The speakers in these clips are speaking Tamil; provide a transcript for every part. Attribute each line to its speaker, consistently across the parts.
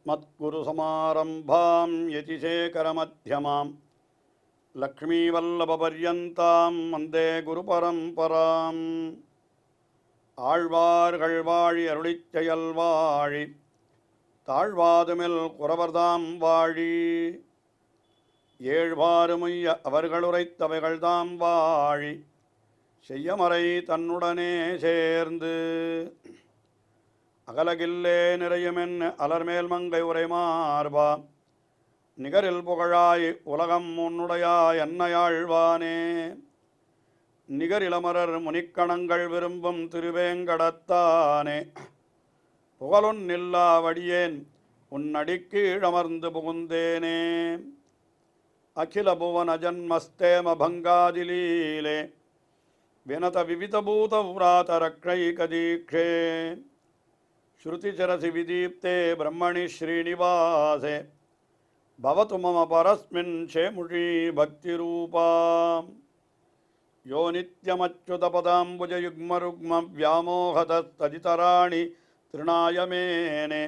Speaker 1: अस्मत्गुरुसमारम्भां यतिशेखरमध्यमां लक्ष्मीवल्लभपर्यन्तां वन्दे गुरुपरम्पराम् ஆழ்வார்கள் வாழி அருளிச் செயல் வாழி தாழ்வாதுமில் குறவர்தாம் வாழி ஏழ்வாறுமுய்ய அவர்கள் உரைத்தவைகள்தாம் வாழி செய்யமறை தன்னுடனே சேர்ந்து அகலகில்லே நிறையுமென் அலர்மேல் மங்கை உரை மார்பா நிகரில் புகழாய் உலகம் உன்னுடையாய் என்னையாழ்வானே நிகரிலமரர் முனிக்கணங்கள் விரும்பும் திருவேங்கடத்தானே புகழொன்னில்லா வடியேன் உன்னடிக்கீழமர்ந்து புகுந்தேனே அகில புவன ஜன்மஸ்தேம பங்காதிலீலே வினத விவிதபூத உராத ரக்ஷைகதீக்ஷே ஸ்ருதிச்சரசி விதீப்தே பிரம்மணி ஸ்ரீனிவாசே பவது மம பரஸ்மின் ஷேமுஷி பக்திரூபா யோ நித்யமச்சுதபதாம்புஜயுக்மருக்ம வியாமோகதஸ்ததிதராணி திருநாயமேனே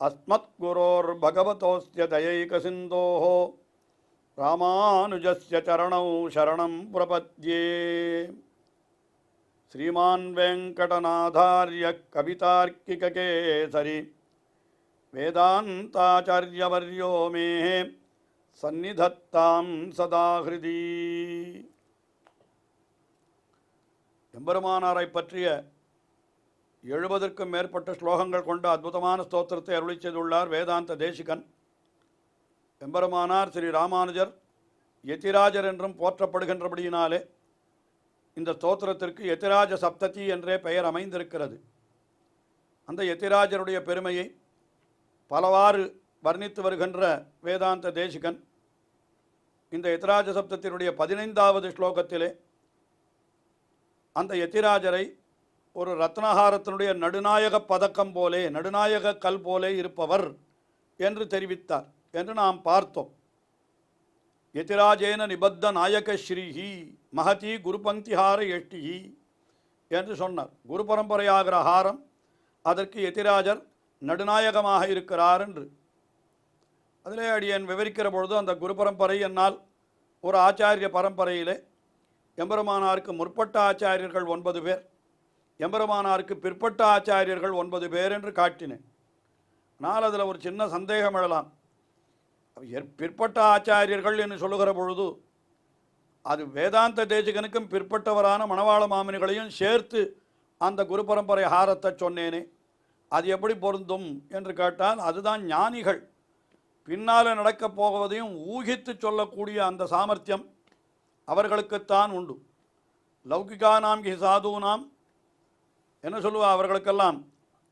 Speaker 1: அஸ்மத்குரோர்பகவதோஸ்ய தயைகசிந்தோः ராமானுஜஸ்ய சரணௌ சரணம் பிரபத்யே. ஸ்ரீமான் வெங்கடநாதார்ய கவிதார்க்கிககேசரி வேதாந்தாச்சார்யவர்யோ மே சந்நிதத்தாம் சதா ஹிருதி. எம்பெருமானாரை பற்றிய 70க்கும் மேற்பட்ட ஸ்லோகங்கள் கொண்ட அற்புதமான ஸ்தோத்திரத்தை அருளி செய்துள்ளார் வேதாந்த தேசிகன். எம்பெருமானார் ஸ்ரீ ராமானுஜர் யதிராஜர் என்றும் போற்றப்படுகின்றபடியினாலே இந்த ஸ்தோத்திரத்திற்கு யதிராஜ சப்ததி என்றே பெயர் அமைந்திருக்கிறது. அந்த யதிராஜருடைய பெருமையை பலவாறு வர்ணித்து வருகின்ற வேதாந்த தேசிகன் இந்த யதிராஜ சப்தத்தினுடைய 15வது ஸ்லோகத்திலே அந்த யதிராஜரை ஒரு ரத்னஹாரத்தினுடைய நடுநாயக பதக்கம் போலே, நடுநாயக கல் போலே இருப்பவர் என்று தெரிவித்தார் என்று நாம் பார்த்தோம். யதிராஜேன நிபத்த நாயக ஸ்ரீஹி மகதி குருபங்கிஹார எஷ்டிஹி என்று சொன்னார். குரு பரம்பரையாகிற ஹாரம், அதற்கு யதிராஜர் நடுநாயகமாக இருக்கிறார் என்று. அதிலே அடியன் விவரிக்கிற பொழுது அந்த குரு பரம்பரை என்னால் ஒரு ஆச்சாரிய பரம்பரையிலே எம்பெருமானாருக்கு முற்பட்ட ஆச்சாரியர்கள் 9 பேர், எம்பெருமானாருக்கு பிற்பட்ட ஆச்சாரியர்கள் 9 பேர் என்று காட்டினேன். ஆனால் அதில் ஒரு சின்ன சந்தேகம் எழலாம். பிற்பட்ட ஆச்சாரியர்கள் என்று சொல்லுகிற பொழுது அது வேதாந்த தேசிகனுக்கும் பிற்பட்டவரான மணவாள மாமுனிகளையும் சேர்த்து அந்த குரு பரம்பரை ஹாரத்தை சொன்னேனே, அது எப்படி பொருந்தும் என்று கேட்டால் அதுதான் ஞானிகள் பின்னால் நடக்கப் போவதையும் ஊகித்து சொல்லக்கூடிய அந்த சாமர்த்தியம் அவர்களுக்குத்தான் உண்டு. லௌகிகானாம் கி சாதுனாம் என்ன சொல்லுவா, அவர்களுக்கெல்லாம்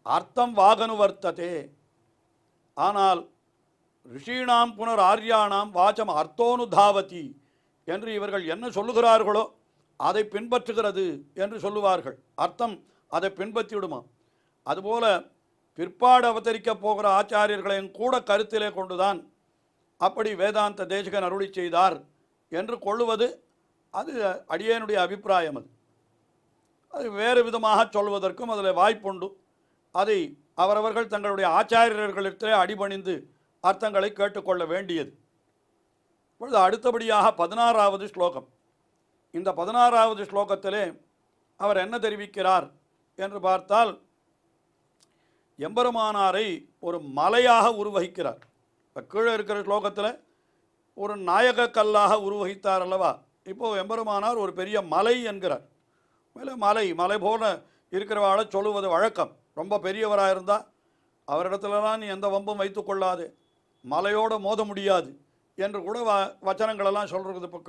Speaker 1: அர்த்தம் வாகனுவர்த்ததே. ஆனால் ரிஷீணாம் புனர் ஆர்யானாம் வாச்சம் அர்த்தோனுதாவதி என்று இவர்கள் என்ன சொல்லுகிறார்களோ அதை பின்பற்றுகிறது என்று சொல்லுவார்கள். அர்த்தம் அதை பின்பற்றிவிடுமா. அதுபோல பிற்பாடு அவதரிக்கப் போகிற ஆச்சாரியர்களையும் கூட கருத்திலே கொண்டுதான் அப்படி வேதாந்த தேசிகன் அருளி செய்தார் என்று கொள்ளுவது அது அடியேனுடைய அபிப்பிராயம். அது வேறு விதமாக சொல்வதற்கும் அதில் வாய்ப்புண்டு. அதை அவரவர்கள் தங்களுடைய ஆச்சாரியர்களிடத்திலே அடிபணிந்து அர்த்தங்களை கேட்டுக்கொள்ள வேண்டியது. இப்பொழுது அடுத்தபடியாக 16வது ஸ்லோகம். இந்த 16வது ஸ்லோகத்திலே அவர் என்ன தெரிவிக்கிறார் என்று பார்த்தால், எம்பெருமானாரை ஒரு மலையாக உருவகிக்கிறார். இப்போ கீழே இருக்கிற ஸ்லோகத்தில் ஒரு நாயக கல்லாக உருவகித்தார் அல்லவா. இப்போது எம்பெருமானார் ஒரு பெரிய மலை என்கிறார். மேலே மலை போல இருக்கிறவாளை சொல்லுவது வழக்கம். ரொம்ப பெரியவராக இருந்தால் அவரிடத்துலலாம் நீ எந்த வம்பும் வைத்து கொள்ளாது, மலையோடு மோத முடியாது என்று கூட வச்சனங்களெல்லாம் சொல்கிறது இப்போ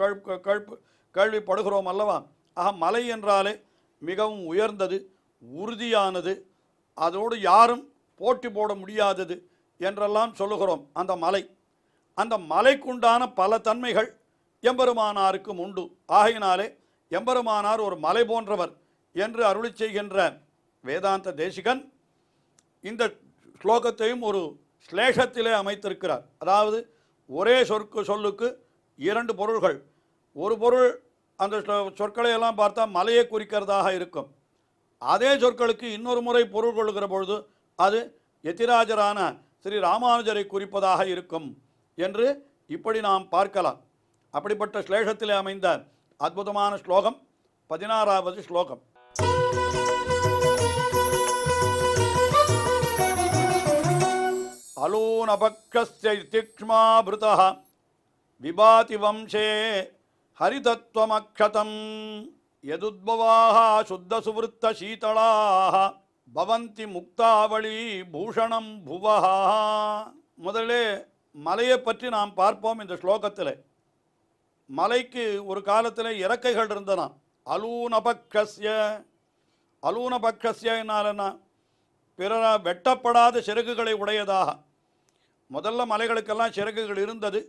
Speaker 1: கேள்விப்படுகிறோம் அல்லவா. ஆக மலை என்றாலே மிகவும் உயர்ந்தது, உறுதியானது, அதோடு யாரும் போட்டி போட முடியாதது என்றெல்லாம் சொல்லுகிறோம். அந்த மலைக்குண்டான பல தன்மைகள் எம்பெருமானாருக்கும் உண்டு. ஆகையினாலே எம்பெருமானார் ஒரு மலை போன்றவர் என்று அருளி செய்கின்ற வேதாந்த தேசிகன் இந்த ஸ்லோகத்தையும் ஒரு ஸ்லேஷத்திலே அமைத்திருக்கிறார். அதாவது ஒரே சொல்லுக்கு 2 பொருள்கள். ஒரு பொருள் அந்த சொற்களை எல்லாம் பார்த்தா மலையை குறிக்கிறதாக இருக்கும். அதே சொற்களுக்கு இன்னொரு முறை பொருள் கொள்ளுகிற பொழுது அது யதிராஜரான ஸ்ரீ ராமானுஜரை குறிப்பதாக இருக்கும் என்று இப்படி நாம் பார்க்கலாம். அப்படிப்பட்ட ஸ்லேஷத்திலே அமைந்த அற்புதமான ஸ்லோகம் 16வது ஸ்லோகம். அலூனபக்ஷஸ்ய திக்ஷ்மாப்ருதः விபாதி வம்சே ஹரிதத்வமக்ஷதம் யதுத்பவாः சுத்தசுவிருத்த சீதளாः பவந்தி முக்தாவளி பூஷணம் புவः. முதலே மலையை பற்றி நாம் பார்ப்போம். இந்த ஸ்லோகத்தில் மலைக்கு ஒரு காலத்தில் இறக்கைகள் இருந்தன. அலூனபக்ஷஸ்ய, அலூனபக்ஷஸ்ய என்னாலன்னா பிறர வெட்டப்படாத சிறகுகளை உடையதாக. முதல்ல மலைகளுக்கெல்லாம் சிறகுகள் இருந்தது.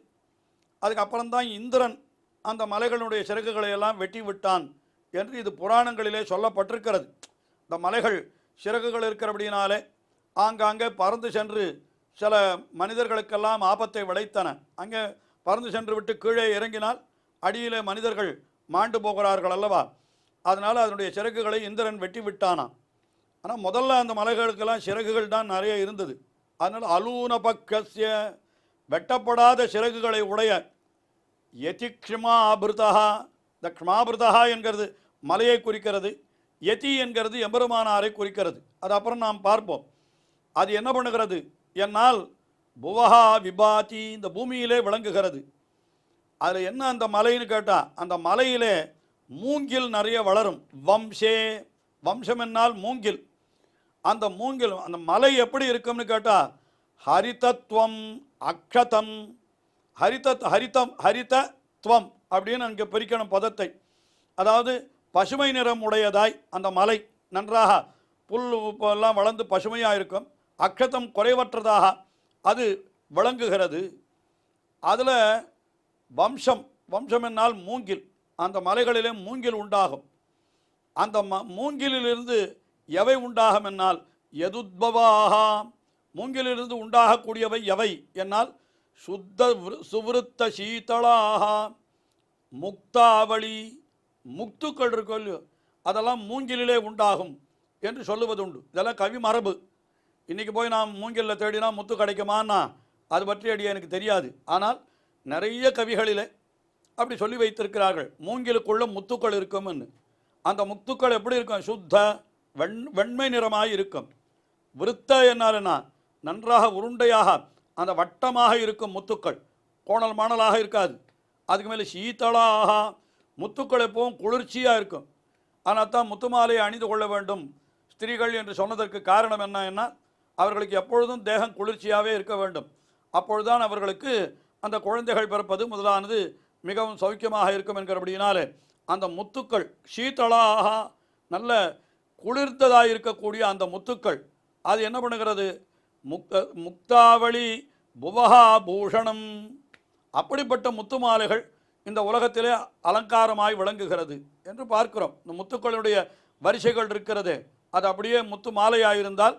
Speaker 1: அதுக்கப்புறம்தான் இந்திரன் அந்த மலைகளுடைய சிறகுகளை எல்லாம் வெட்டி விட்டான் என்று இது புராணங்களிலே சொல்லப்பட்டிருக்கிறது. இந்த மலைகள் சிறகுகள் இருக்கிறபடினாலே ஆங்காங்கே பறந்து சென்று சில மனிதர்களுக்கெல்லாம் ஆபத்தை விளைத்தன. அங்கே பறந்து சென்று விட்டு கீழே இறங்கினால் அடியிலே மனிதர்கள் மாண்டு போகிறார்கள் அல்லவா. அதனால் அதனுடைய சிறகுகளை இந்திரன் வெட்டி விட்டானான். ஆனால் முதல்ல அந்த மலைகளுக்கெல்லாம் சிறகுகள் தான் நிறைய இருந்தது. அதனால் அலூனபக்ஷஸ்ய வெட்டப்படாத சிறகுகளை உடைய யதி க்ஷ்மாபிருதா. இந்த க்ஷ்மாபிருதா என்கிறது மலையை குறிக்கிறது. யதி என்கிறது எம்பெருமானாரை குறிக்கிறது. அது அப்புறம் நாம் பார்ப்போம். அது என்ன பண்ணுகிறது என்னால் புவஹா விபாதி, இந்த பூமியிலே விளங்குகிறது. அதில் என்ன அந்த மலைன்னு கேட்டால் அந்த மலையிலே மூங்கில் நிறைய வளரும். வம்சே, வம்சம் என்னால் மூங்கில். அந்த மூங்கில் அந்த மலை எப்படி இருக்கும்னு கேட்டால் ஹரிதத்வம் அக்ஷதம். ஹரிதத்வம் அப்படின்னு அங்கே பிரிக்கணும் பதத்தை. அதாவது பசுமை நிறம் உடையதாய் அந்த மலை நன்றாக புல் எல்லாம் வளர்ந்து பசுமையாக இருக்கும். அக்ஷதம் குறைவற்றதாக அது விளங்குகிறது. அதில் வம்சம், வம்சம் என்னால் மூங்கில். அந்த மலைகளிலே மூங்கில் உண்டாகும். அந்த மூங்கிலிலிருந்து எவை உண்டாகும் என்னால் எதுத்பவாக, மூங்கிலிருந்து உண்டாகக்கூடியவை எவை என்னால் சுத்த சுவிருத்த சீதளாக முக்தாவளி, முக்துக்கள் இருக்கோ இல்லையோ அதெல்லாம் மூங்கிலே உண்டாகும் என்று சொல்லுவதுண்டு. இதெல்லாம் கவி மரபு. இன்றைக்கி போய் நாம் மூங்கிலில் தேடினா முத்து கிடைக்குமான்னா அது பற்றி அடி எனக்கு தெரியாது. ஆனால் நிறைய கவிகளிலே அப்படி சொல்லி வைத்திருக்கிறார்கள் மூங்கிலுக்குள்ள முத்துக்கள் இருக்கும்னு. அந்த முத்துக்கள் எப்படி இருக்கும்? சுத்த வெண்மை நிறமாக இருக்கும். விருத்த என்னாலனா நன்றாக உருண்டையாக அந்த வட்டமாக இருக்கும் முத்துக்கள், கோணல் மாணலாக இருக்காது. அதுக்கு மேலே சீதளாக, முத்துக்கள் எப்பவும் குளிர்ச்சியாக இருக்கும். ஆனால் தான் முத்து மாலையை அணிந்து கொள்ள வேண்டும் ஸ்திரீகள் என்று சொன்னதற்கு காரணம் என்ன? அவர்களுக்கு எப்பொழுதும் தேகம் குளிர்ச்சியாகவே இருக்க வேண்டும். அப்பொழுதுதான் அவர்களுக்கு அந்த குழந்தைகள் பிறப்பது முதலானது மிகவும் சௌக்கியமாக இருக்கும் என்கிறபடியினாலே அந்த முத்துக்கள் சீதளாக நல்ல குளிர்ந்ததாக இருக்கக்கூடிய அந்த முத்துக்கள் அது என்ன பண்ணுகிறது? முக்தாவளி புவஹா பூஷணம். அப்படிப்பட்ட முத்து மாலைகள் இந்த உலகத்திலே அலங்காரமாய் விளங்குகிறது என்று பார்க்கிறோம். இந்த முத்துக்களுடைய வரிசைகள் இருக்கிறது, அது அப்படியே முத்து மாலையாயிருந்தால்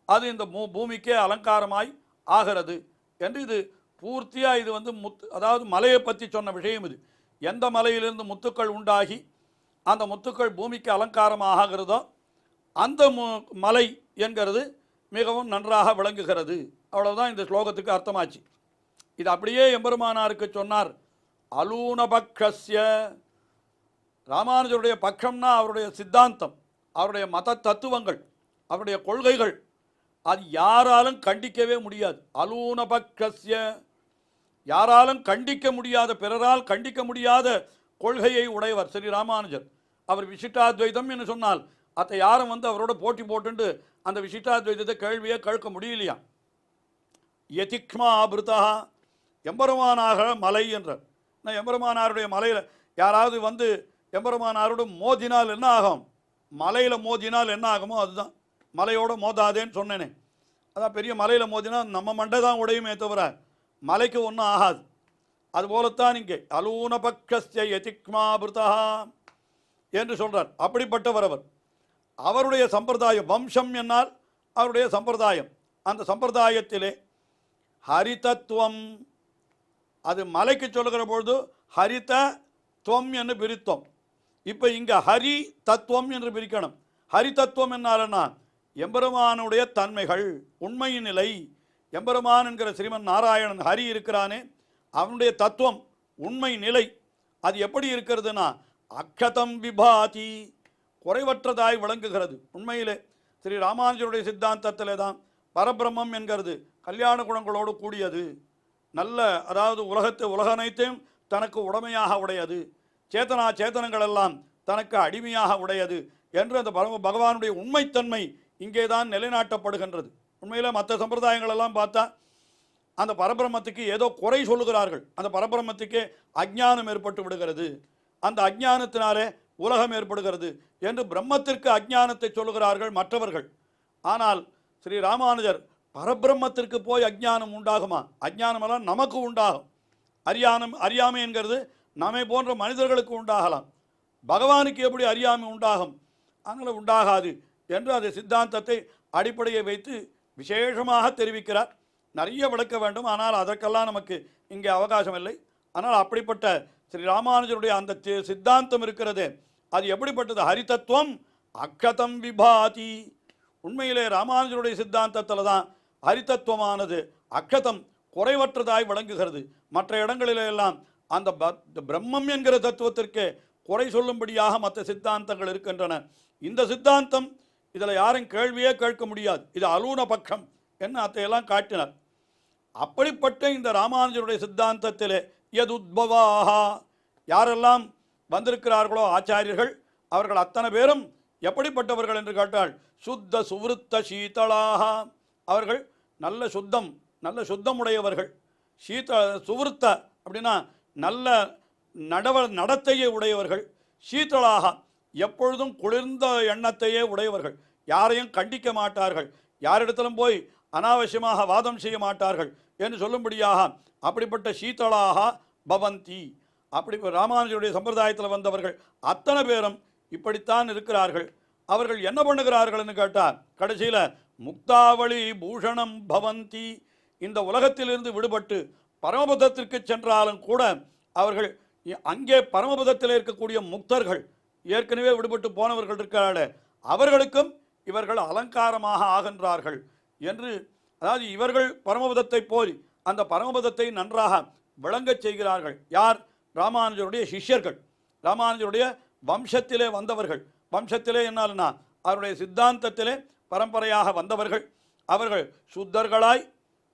Speaker 1: அது இந்த பூமிக்கே அலங்காரமாய் ஆகிறது என்று இது பூர்த்தியாக இது அதாவது மலையை பற்றி சொன்ன விஷயம் இது. எந்த மலையிலிருந்து முத்துக்கள் உண்டாகி அந்த முத்துக்கள் பூமிக்கு அலங்காரமாக ஆகிறதோ அந்த மலை என்கிறது மிகவும் நன்றாக விளங்குகிறது. அவ்வளவுதான் இந்த ஸ்லோகத்துக்கு அர்த்தமாச்சு. இது அப்படியே எம்பெருமானாருக்கு சொன்னார். அலூனபக்ஷஸ்ய, ராமானுஜருடைய பட்சம்னா அவருடைய சித்தாந்தம், அவருடைய மத தத்துவங்கள், அவருடைய கொள்கைகள், அது யாராலும் கண்டிக்கவே முடியாது. அலூனபக்ஷஸ்ய, யாராலும் கண்டிக்க முடியாத, பிறரால் கண்டிக்க முடியாத கொள்கையை உடையவர் ஸ்ரீ ராமானுஜர். அவர் விசிஷ்டாத்வைதம் என்று சொன்னால் அதை யாரும் அவரோட போட்டி போட்டுண்டு அந்த விசிஷ்டாத்வைதத்தை கேள்வியை கேட்க முடியலையா. யதிக்ஷ்மாபிருதா, எம்பெருமானாக மலை என்றார். நான் எம்பெருமானாருடைய மலையில் யாராவது எம்பெருமானாரோட மோதினால் என்ன ஆகும்? மலையில் மோதினால் என்ன ஆகுமோ அதுதான். மலையோடு மோதாதேன்னு சொன்னேனே, அதான் பெரிய மலையில் மோதினால் நம்ம மண்டை தான் உடையுமே தவிர மலைக்கு ஒன்றும் ஆகாது. அதுபோலத்தான் இங்கே அலூனபக்ஷஸ்ய யதிக்ஷ்மாபிருதா என்று சொல்கிறார். அப்படிப்பட்டவர் அவர். அவருடைய சம்பிரதாயம் வம்சம் என்னால் அவருடைய சம்பிரதாயம். அந்த சம்பிரதாயத்திலே ஹரிதத்துவம், அது மலைக்கு சொல்லுகிற பொழுது ஹரித துவம் என்று பிரித்தோம். இப்போ இங்கே ஹரி தத்துவம் என்று பிரிக்கணும். ஹரி தத்துவம் என்னாலன்னா எம்பெருமானுடைய தன்மைகள், உண்மையின் நிலை எம்பெருமான் என்கிற ஸ்ரீமன் நாராயணன் ஹரி இருக்கிறானே, அவனுடைய தத்துவம் உண்மை நிலை அது எப்படி இருக்கிறதுனா அக்ஷதம் விபாதி, குறைவற்றதாய் விளங்குகிறது. உண்மையிலே ஸ்ரீ ராமானுஜருடைய சித்தாந்தத்திலே தான் பரபிரம்மம் என்கிறது கல்யாண குணங்களோடு கூடியது, நல்ல அதாவது உலக அனைத்தையும் தனக்கு உடைமையாக உடையது, சேத்தனா சேத்தனங்கள் எல்லாம் தனக்கு அடிமையாக உடையது என்று அந்த பகவானுடைய உண்மைத்தன்மை இங்கே தான் நிலைநாட்டப்படுகின்றது. உண்மையில் மற்ற சம்பிரதாயங்கள் எல்லாம் பார்த்தா அந்த பரபிரம்மத்துக்கு ஏதோ குறை சொல்லுகிறார்கள். அந்த பரபிரம்மத்துக்கே அஜ்ஞானம் ஏற்பட்டு விடுகிறது, அந்த அஜ்ஞானத்தினாலே உலகம் ஏற்படுகிறது என்று பிரம்மத்திற்கு அஜ்ஞானத்தை சொல்லுகிறார்கள் மற்றவர்கள். ஆனால் ஸ்ரீ ராமானுஜர் பரபிரம்மத்திற்கு போய் அஜ்ஞானம் உண்டாகுமா? அஜ்ஞானமெல்லாம் நமக்கு உண்டாகும். அறியாமை என்கிறது நம்மை போன்ற மனிதர்களுக்கு உண்டாகலாம், பகவானுக்கு எப்படி அறியாமை உண்டாகும்? அதனால் உண்டாகாது என்று அந்த சித்தாந்தத்தை அடிப்படையை வைத்து விசேஷமாக தெரிவிக்கிறார். நிறைய விளக்க வேண்டும், ஆனால் அதற்கெல்லாம் நமக்கு இங்கே அவகாசம் இல்லை. ஆனால் அப்படிப்பட்ட ஸ்ரீ ராமானுஜருடைய அந்த சித்தாந்தம் இருக்கிறதே, அது எப்படிப்பட்டது? ஹரிதத்துவம் அக்ஷதம் விபாதி. உண்மையிலே ராமானுஜருடைய சித்தாந்தத்தில் தான் ஹரிதத்துவமானது அக்ஷதம் குறைவற்றதாய் விளங்குகிறது. மற்ற இடங்களிலே எல்லாம் அந்த பிரம்மம் என்கிற தத்துவத்திற்கு குறை சொல்லும்படியாக மற்ற சித்தாந்தங்கள் இருக்கின்றன. இந்த சித்தாந்தம் இதில் யாரும் கேள்வியே கேட்க முடியாது, இது அலூன பட்சம் என்ன அதையெல்லாம் காட்டினார். அப்படிப்பட்ட இந்த ராமானுஜருடைய சித்தாந்தத்திலே எது உத்பவாக யாரெல்லாம் வந்திருக்கிறார்களோ ஆச்சாரியர்கள், அவர்கள் அத்தனை பேரும் எப்படிப்பட்டவர்கள் என்று கேட்டால் சுத்த சுவிருத்த சீதளாக, அவர்கள் நல்ல சுத்தம் உடையவர்கள். சுவிருத்த அப்படின்னா நல்ல நடத்தையே உடையவர்கள். சீதளாக எப்பொழுதும் குளிர்ந்த எண்ணத்தையே உடையவர்கள், யாரையும் கண்டிக்க மாட்டார்கள், யாரிடத்திலும் போய் அனாவசியமாக வாதம் செய்ய மாட்டார்கள் என்று சொல்லும்படியாக அப்படிப்பட்ட சீதளாக பவந்தி. அப்படி ராமானுஜருடைய சம்பிரதாயத்தில் வந்தவர்கள் அத்தனை பேரும் இப்படித்தான் இருக்கிறார்கள். அவர்கள் என்ன பண்ணுகிறார்கள் என்று கேட்டால் கடைசியில் முக்தாவளி பூஷணம் பவந்தி, இந்த உலகத்திலிருந்து விடுபட்டு பரமபதத்திற்கு சென்றாலும் கூட அவர்கள் அங்கே பரமபதத்தில் இருக்கக்கூடிய முக்தர்கள், ஏற்கனவே விடுபட்டு போனவர்கள் இருக்கிறார்கள், அவர்களுக்கும் இவர்கள் அலங்காரமாக ஆகின்றார்கள் என்று, அதாவது இவர்கள் பரமபதத்தை போய் அந்த பரமபதத்தை நன்றாக விளங்கச் செய்கிறார்கள். யார்? ராமானுஜருடைய சிஷ்யர்கள், ராமானுஜருடைய வம்சத்திலே வந்தவர்கள். வம்சத்திலே என்னால்னா அவருடைய சித்தாந்தத்திலே பரம்பரையாக வந்தவர்கள். அவர்கள் சுத்தர்களாய்,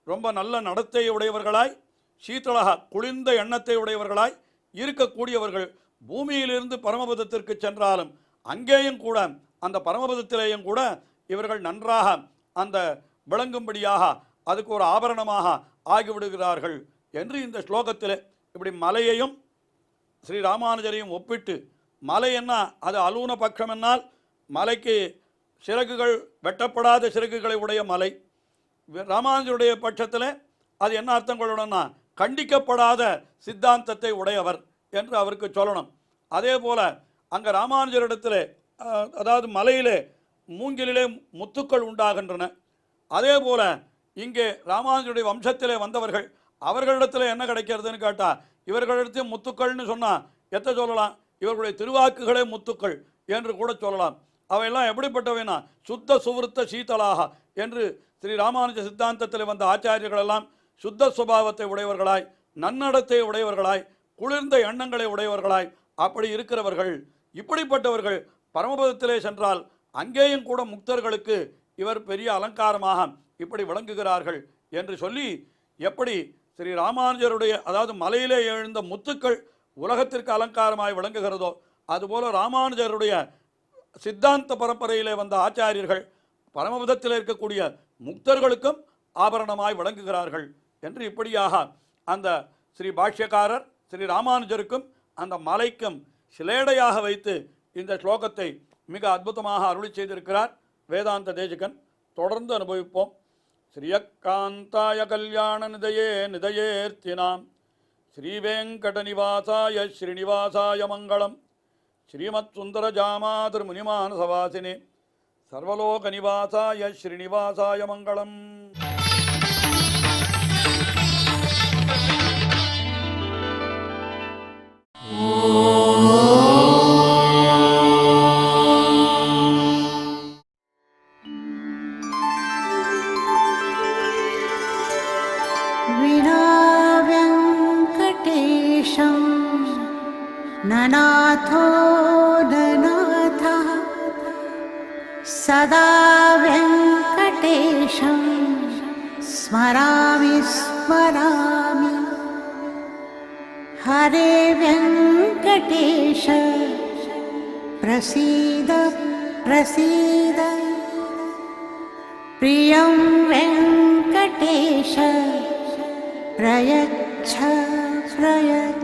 Speaker 1: ரொம்ப நல்ல நடத்தையை உடையவர்களாய், சீத்தளாக குளிர்ந்த எண்ணத்தை உடையவர்களாய் இருக்கக்கூடியவர்கள். பூமியிலிருந்து பரமபதத்திற்கு சென்றாலும் அங்கேயும் கூட அந்த பரமபதத்திலேயும் கூட இவர்கள் நன்றாக அந்த விளங்கும்படியாக அதுக்கு ஒரு ஆபரணமாக ஆகிவிடுகிறார்கள் என்று இந்த ஸ்லோகத்தில் இப்படி மலையையும் ஸ்ரீ ராமானுஜரையும் ஒப்பிட்டு, மலை என்ன அது அலூன பட்சம் என்னால் மலைக்கு சிறகுகள் வெட்டப்படாத சிறகுகளை உடைய மலை. ராமானுஜருடைய பட்சத்தில் அது என்ன அர்த்தம் கொள்ளணும்னா கண்டிக்கப்படாத சித்தாந்தத்தை உடையவர் என்று அவருக்கு சொல்லணும். அதே போல் அங்கே ராமானுஜரிடத்தில் அதாவது மலையிலே மூங்கிலே முத்துக்கள் உண்டாகின்றன. அதே போல் இங்கே ராமானுஜருடைய வம்சத்திலே வந்தவர்கள் அவர்களிடத்தில் என்ன கிடைக்கிறதுன்னு கேட்டால் இவர்களிடத்தையும் முத்துக்கள்னு சொன்னால் எத்த சொல்லலாம், இவர்களுடைய திருவாக்குகளே முத்துக்கள் என்று கூட சொல்லலாம். அவையெல்லாம் எப்படிப்பட்டவைனா சுத்த சுவிருத்த சீதளாக என்று ஸ்ரீ ராமானுஜ சித்தாந்தத்தில் வந்த ஆச்சாரியர்களெல்லாம் சுத்த சுபாவத்தை உடையவர்களாய், நன்னடத்தை உடையவர்களாய், குளிர்ந்த எண்ணங்களை உடையவர்களாய் அப்படி இருக்கிறவர்கள். இப்படிப்பட்டவர்கள் பரமபதத்திலே சென்றால் அங்கேயும் கூட முக்தர்களுக்கு இவர் பெரிய அலங்காரமாக இப்படி விளங்குகிறார்கள் என்று சொல்லி, எப்படி ஸ்ரீ ராமானுஜருடைய அதாவது மலையிலே எழுந்த முத்துக்கள் உலகத்திற்கு அலங்காரமாய் விளங்குகிறதோ அதுபோல ராமானுஜருடைய சித்தாந்த பரம்பரையிலே வந்த ஆச்சாரியர்கள் பரமபதத்தில் இருக்கக்கூடிய முக்தர்களுக்கும் ஆபரணமாய் விளங்குகிறார்கள் என்று இப்படியாக அந்த ஸ்ரீ பாஷ்யக்காரர் ஸ்ரீ ராமானுஜருக்கும் அந்த மலைக்கும் சிலேடையாக வைத்து இந்த ஸ்லோகத்தை மிக அற்புதமாக அருளி செய்திருக்கிறார் வேதாந்த தேசிகன். தொடர்ந்து அனுபவிப்போம். ஸ்ரீயக்காந்தாய கல்யாண நிதயே நிதயேர்த்தினாம் ஸ்ரீவேங்கடநிவாசாய ஸ்ரீனிவாசாய மங்களம். ஸ்ரீமத் சுந்தரஜாமாதிர் முனிமானசவாசினே சர்வலோகநிவாசாய ஸ்ரீனிவாசாய மங்களம்.
Speaker 2: नाथो नाथः सदा वेङ्कटेशं स्मरामि स्मरामि। हरे वेङ्कटेश प्रसीद प्रसीद। प्रियं वेङ्कटेश प्रयच्छ प्रयच्छ।